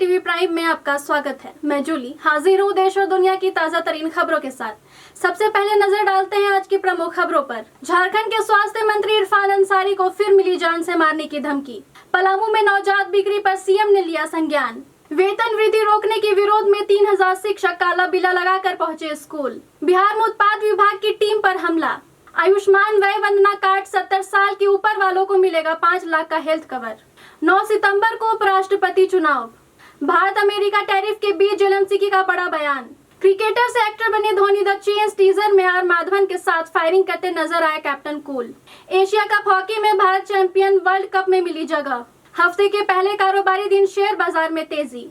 TV prime में आपका स्वागत है। मैं जूली हाजिर हूँ देश और दुनिया की ताजा तरीन खबरों के साथ। सबसे पहले नजर डालते हैं आज की प्रमुख खबरों पर। झारखंड के स्वास्थ्य मंत्री इरफान अंसारी को फिर मिली जान से मारने की धमकी। पलामू में नवजात बिक्री पर सीएम ने लिया संज्ञान। वेतन वृद्धि रोकने के विरोध में 3000 शिक्षक काला बिला लगाकर पहुंचे स्कूल। बिहार में उत्पाद विभाग की टीम पर हमला। आयुष्मान वय वंदना कार्ड 70 साल के ऊपर वालों को मिलेगा 5 लाख का हेल्थ कवर। 9 सितंबर को उपराष्ट्रपति चुनाव। भारत अमेरिका टैरिफ के बीच जेलेंस्की का बड़ा बयान। क्रिकेटर से एक्टर बने धोनी द चेंज टीजर में आर माधवन के साथ फायरिंग करते नजर आए captain cool. Asia cup hockey में भारत चैंपियन, वर्ल्ड कप में मिली जगह। हफ्ते के पहले कारोबारी दिन शेयर बाजार में तेजी।